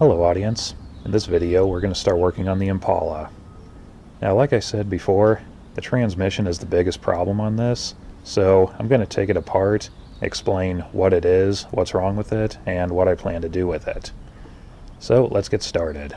Hello audience. In this video we're going to start working on the Impala. Now like I said before, the transmission is the biggest problem on this, so I'm going to take it apart, explain what it is, what's wrong with it, and what I plan to do with it. So let's get started.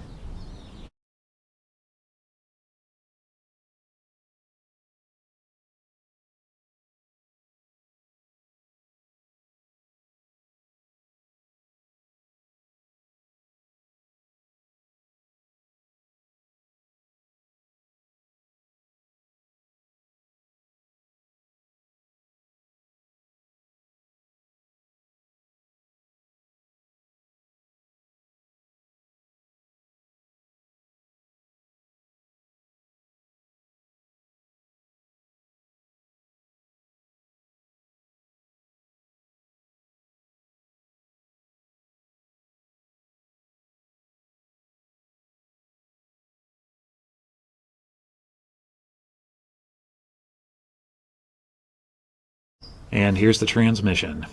And here's the transmission.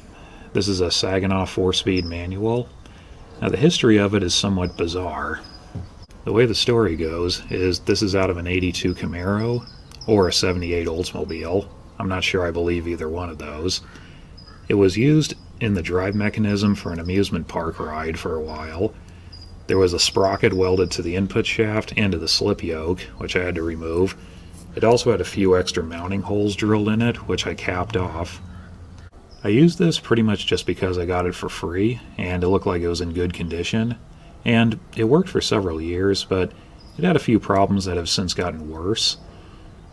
This is a Saginaw 4-speed manual. Now the history of it is somewhat bizarre. The way the story goes is this is out of an 82 Camaro or a 78 Oldsmobile. I'm not sure I believe either one of those. It was used in the drive mechanism for an amusement park ride for a while. There was a sprocket welded to the input shaft and to the slip yoke, which I had to remove. It also had a few extra mounting holes drilled in it, which I capped off. I used this pretty much just because I got it for free, and it looked like it was in good condition. And it worked for several years, but it had a few problems that have since gotten worse.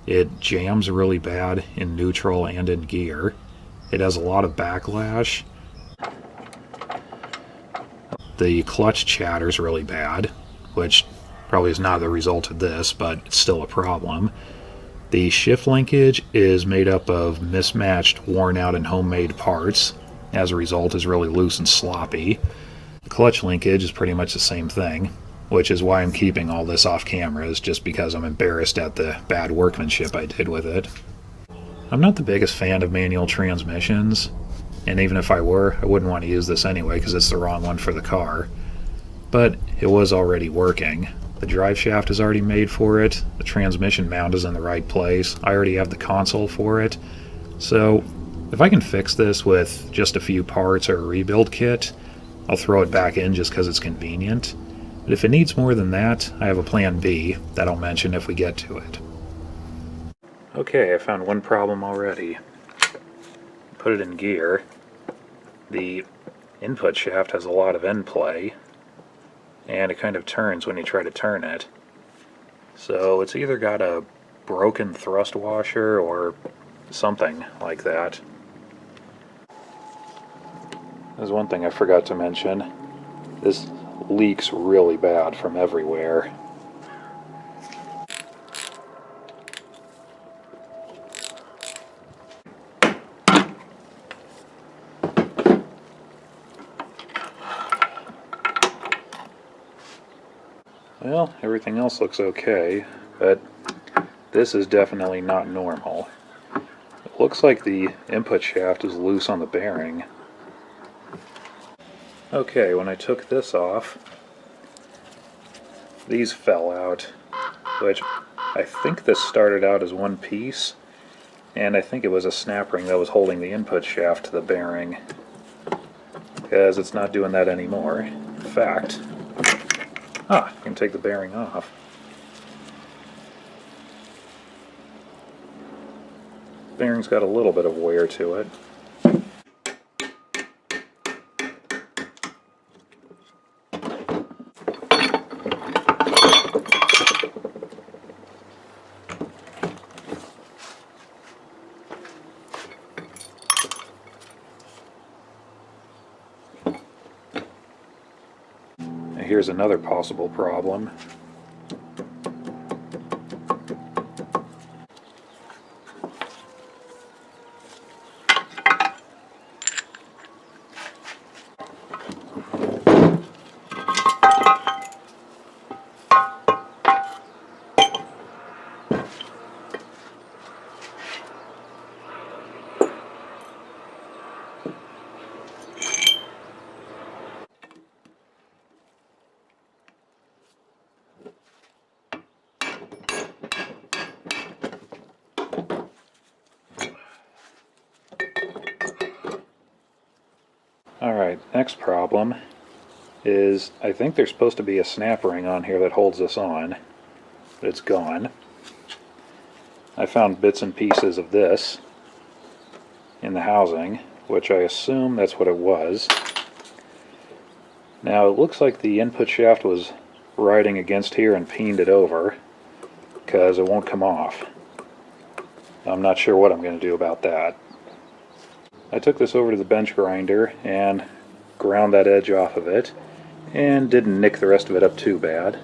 It jams really bad in neutral and in gear. It has a lot of backlash. The clutch chatters really bad, which probably is not the result of this, but it's still a problem. The shift linkage is made up of mismatched, worn out, and homemade parts. As a result, is really loose and sloppy. The clutch linkage is pretty much the same thing, which is why I'm keeping all this off cameras, just because I'm embarrassed at the bad workmanship I did with it. I'm not the biggest fan of manual transmissions, and even if I were, I wouldn't want to use this anyway because it's the wrong one for the car. But it was already working. The drive shaft is already made for it, the transmission mount is in the right place, I already have the console for it. So if I can fix this with just a few parts or a rebuild kit, I'll throw it back in just because it's convenient. But if it needs more than that, I have a plan B that I'll mention if we get to it. Okay, I found one problem already. Put it in gear. The input shaft has a lot of end play, and it kind of turns when you try to turn it. So it's either got a broken thrust washer or something like that. There's one thing I forgot to mention. This leaks really bad from everywhere. Well, everything else looks okay, but this is definitely not normal. It looks like the input shaft is loose on the bearing. Okay, when I took this off, these fell out, which I think this started out as one piece, and I think it was a snap ring that was holding the input shaft to the bearing, because it's not doing that anymore. In fact, you can take the bearing off. The bearing's got a little bit of wear to it. Here's another possible problem. Alright, next problem is I think there's supposed to be a snap ring on here that holds this on, but it's gone. I found bits and pieces of this in the housing, which I assume that's what it was. Now it looks like the input shaft was riding against here and peened it over, because it won't come off. I'm not sure what I'm going to do about that. I took this over to the bench grinder and ground that edge off of it, and didn't nick the rest of it up too bad.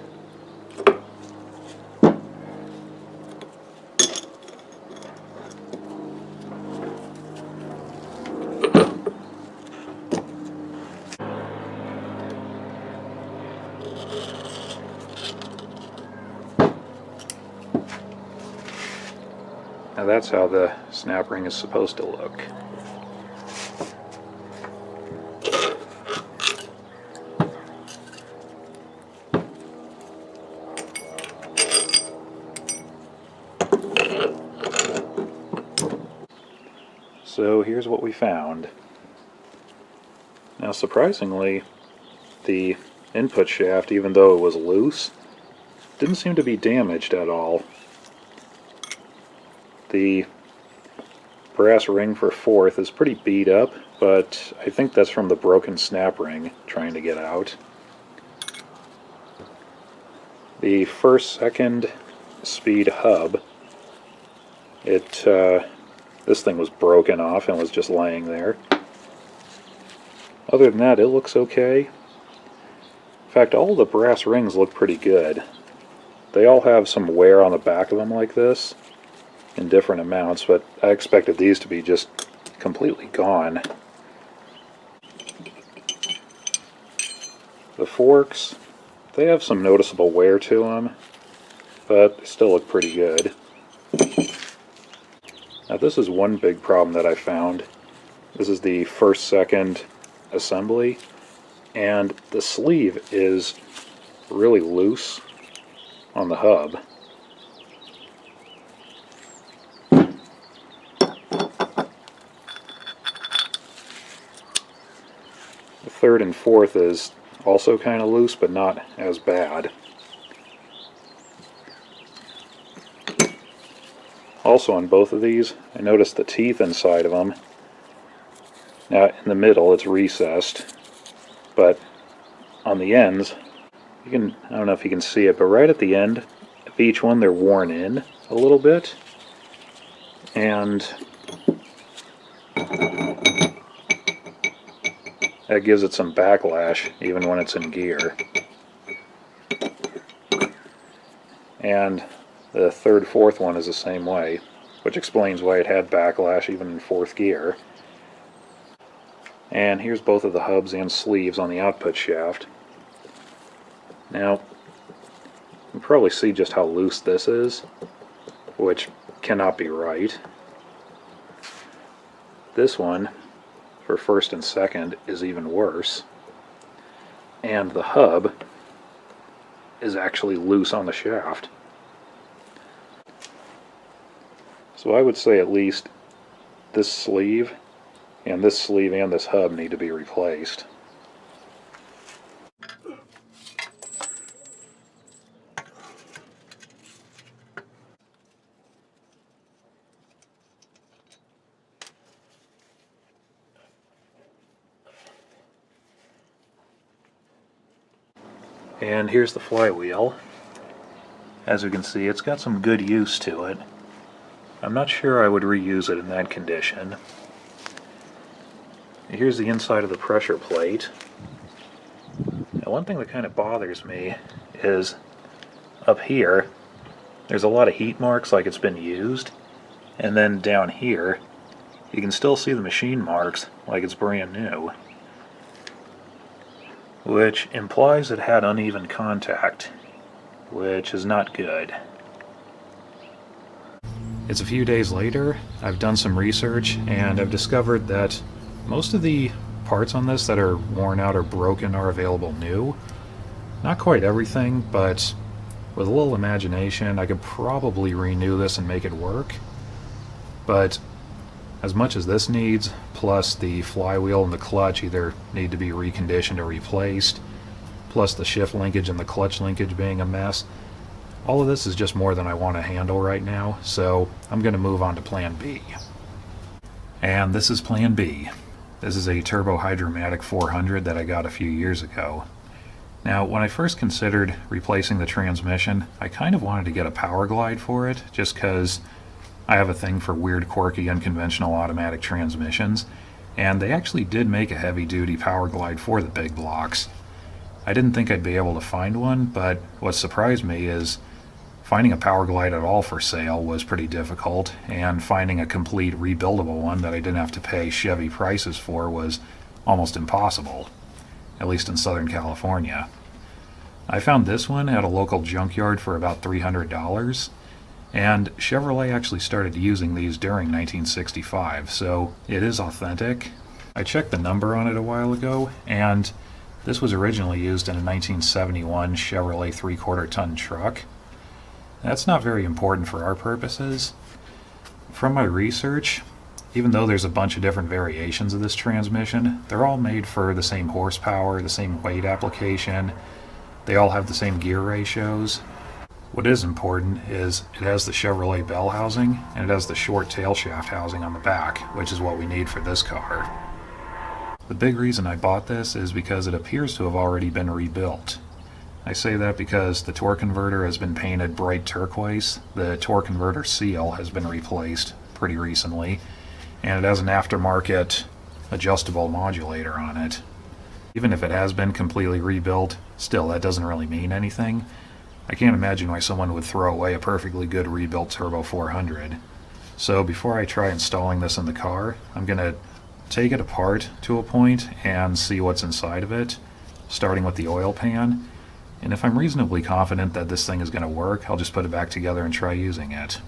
Now that's how the snap ring is supposed to look. So here's what we found. Now surprisingly, the input shaft, even though it was loose, didn't seem to be damaged at all. The brass ring for fourth is pretty beat up, but I think that's from the broken snap ring trying to get out. The first, second speed hub, this thing was broken off and was just laying there. Other than that, it looks okay. In fact, all the brass rings look pretty good. They all have some wear on the back of them like this, in different amounts, but I expected these to be just completely gone. The forks, they have some noticeable wear to them, but they still look pretty good. Now this is one big problem that I found. This is the first, second assembly, and the sleeve is really loose on the hub. The third and fourth is also kind of loose, but not as bad. Also on both of these, I noticed the teeth inside of them. Now in the middle it's recessed, but on the ends, I don't know if you can see it, but right at the end of each one they're worn in a little bit. And that gives it some backlash even when it's in gear. And the third, fourth one is the same way, which explains why it had backlash even in fourth gear. And here's both of the hubs and sleeves on the output shaft. Now, you can probably see just how loose this is, which cannot be right. This one, for first and second, is even worse. And the hub is actually loose on the shaft. So I would say at least this sleeve and this hub need to be replaced. And here's the flywheel. As you can see, it's got some good use to it. I'm not sure I would reuse it in that condition. Here's the inside of the pressure plate. Now, one thing that kind of bothers me is up here, there's a lot of heat marks like it's been used, and then down here, you can still see the machine marks like it's brand new, which implies it had uneven contact, which is not good. It's a few days later. I've done some research and I've discovered that most of the parts on this that are worn out or broken are available new. Not quite everything, but with a little imagination I could probably renew this and make it work. But as much as this needs, plus the flywheel and the clutch either need to be reconditioned or replaced, plus the shift linkage and the clutch linkage being a mess, all of this is just more than I want to handle right now, so I'm going to move on to Plan B. And this is Plan B. This is a Turbo Hydromatic 400 that I got a few years ago. Now, when I first considered replacing the transmission, I kind of wanted to get a Power Glide for it, just because I have a thing for weird, quirky, unconventional automatic transmissions, and they actually did make a heavy-duty Power Glide for the big blocks. I didn't think I'd be able to find one, but what surprised me is finding a Power Glide at all for sale was pretty difficult, and finding a complete rebuildable one that I didn't have to pay Chevy prices for was almost impossible, at least in Southern California. I found this one at a local junkyard for about $300, and Chevrolet actually started using these during 1965, so it is authentic. I checked the number on it a while ago, and this was originally used in a 1971 Chevrolet 3/4 ton truck. That's not very important for our purposes. From my research, even though there's a bunch of different variations of this transmission, they're all made for the same horsepower, the same weight application. They all have the same gear ratios. What is important is it has the Chevrolet bell housing, and it has the short tail shaft housing on the back, which is what we need for this car. The big reason I bought this is because it appears to have already been rebuilt. I say that because the torque converter has been painted bright turquoise, the torque converter seal has been replaced pretty recently, and it has an aftermarket adjustable modulator on it. Even if it has been completely rebuilt, still that doesn't really mean anything. I can't imagine why someone would throw away a perfectly good rebuilt Turbo 400. So before I try installing this in the car, I'm going to take it apart to a point and see what's inside of it, starting with the oil pan. And if I'm reasonably confident that this thing is going to work, I'll just put it back together and try using it.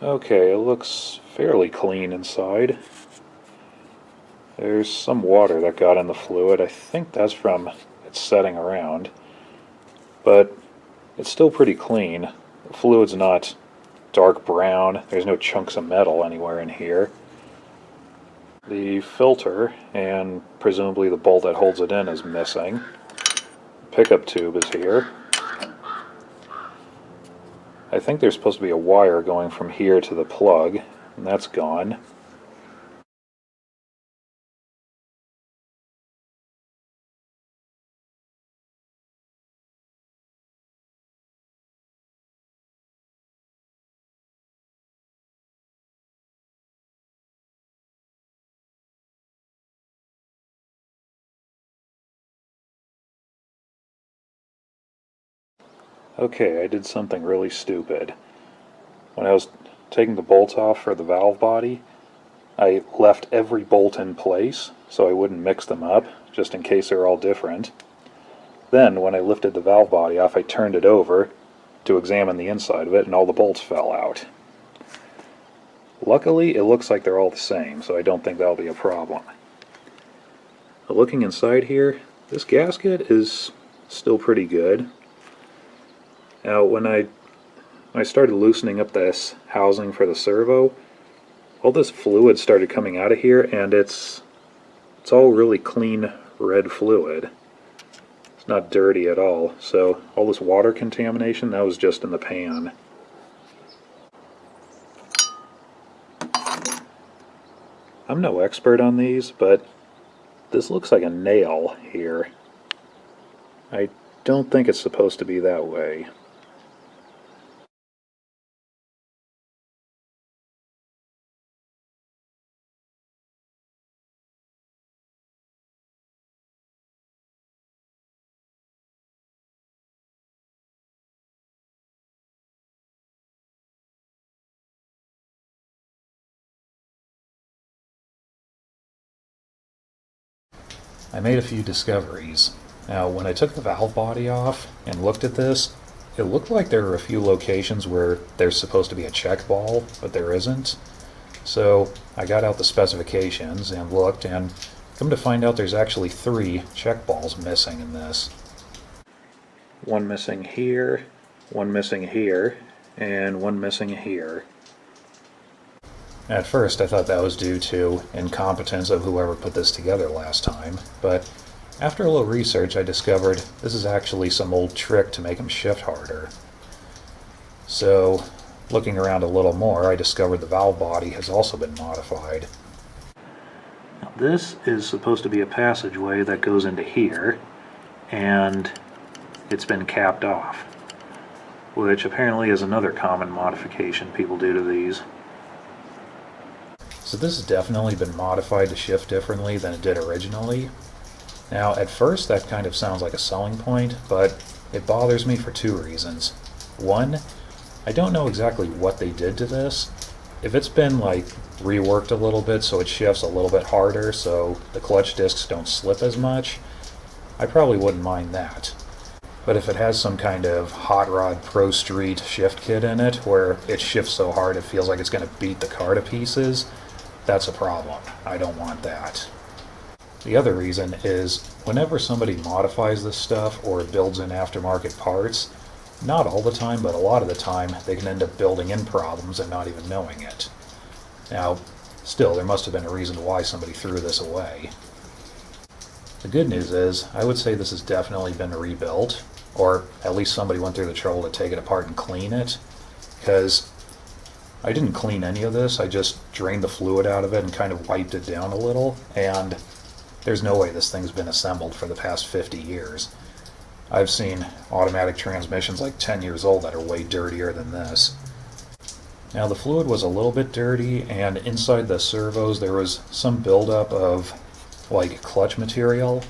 Okay, it looks fairly clean inside. There's some water that got in the fluid. I think that's from it setting around. But it's still pretty clean. The fluid's not dark brown. There's no chunks of metal anywhere in here. The filter, and presumably the bolt that holds it in, is missing. The pickup tube is here. I think there's supposed to be a wire going from here to the plug, and that's gone. Okay, I did something really stupid. When I was taking the bolts off for the valve body, I left every bolt in place so I wouldn't mix them up, just in case they're all different. Then, when I lifted the valve body off, I turned it over to examine the inside of it, and all the bolts fell out. Luckily, it looks like they're all the same, so I don't think that'll be a problem. But looking inside here, this gasket is still pretty good. Now, when I started loosening up this housing for the servo, all this fluid started coming out of here, and it's all really clean red fluid. It's not dirty at all, so all this water contamination, that was just in the pan. I'm no expert on these, but this looks like a nail here. I don't think it's supposed to be that way. I made a few discoveries. Now, when I took the valve body off and looked at this, it looked like there were a few locations where there's supposed to be a check ball, but there isn't. So I got out the specifications and looked, and Come to find out there's actually 3 check balls missing in this. One missing here, one missing here, and one missing here. At first I thought that was due to incompetence of whoever put this together last time, but after a little research I discovered this is actually some old trick to make them shift harder. So, looking around a little more, I discovered the valve body has also been modified. Now, this is supposed to be a passageway that goes into here, and it's been capped off, which apparently is another common modification people do to these. So this has definitely been modified to shift differently than it did originally. Now, at first that kind of sounds like a selling point, but it bothers me for 2 reasons. One, I don't know exactly what they did to this. If it's been like reworked a little bit so it shifts a little bit harder so the clutch discs don't slip as much, I probably wouldn't mind that. But if it has some kind of Hot Rod Pro Street shift kit in it where it shifts so hard it feels like it's going to beat the car to pieces, that's a problem. I don't want that. The other reason is whenever somebody modifies this stuff or builds in aftermarket parts, not all the time, but a lot of the time, they can end up building in problems and not even knowing it. Now, still, there must have been a reason why somebody threw this away. The good news is, I would say this has definitely been rebuilt, or at least somebody went through the trouble to take it apart and clean it, because I didn't clean any of this, I just drained the fluid out of it and kind of wiped it down a little, and there's no way this thing's been assembled for the past 50 years. I've seen automatic transmissions like 10 years old that are way dirtier than this. Now the fluid was a little bit dirty, and inside the servos there was some buildup of like clutch material.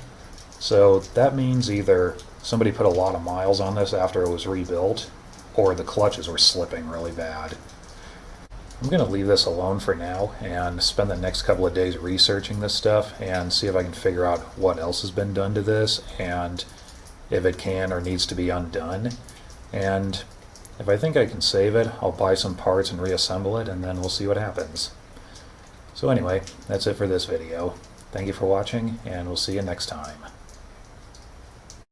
So that means either somebody put a lot of miles on this after it was rebuilt, or the clutches were slipping really bad. I'm going to leave this alone for now and spend the next couple of days researching this stuff and see if I can figure out what else has been done to this and if it can or needs to be undone. And if I think I can save it, I'll buy some parts and reassemble it, and then we'll see what happens. So anyway, that's it for this video. Thank you for watching, and we'll see you next time.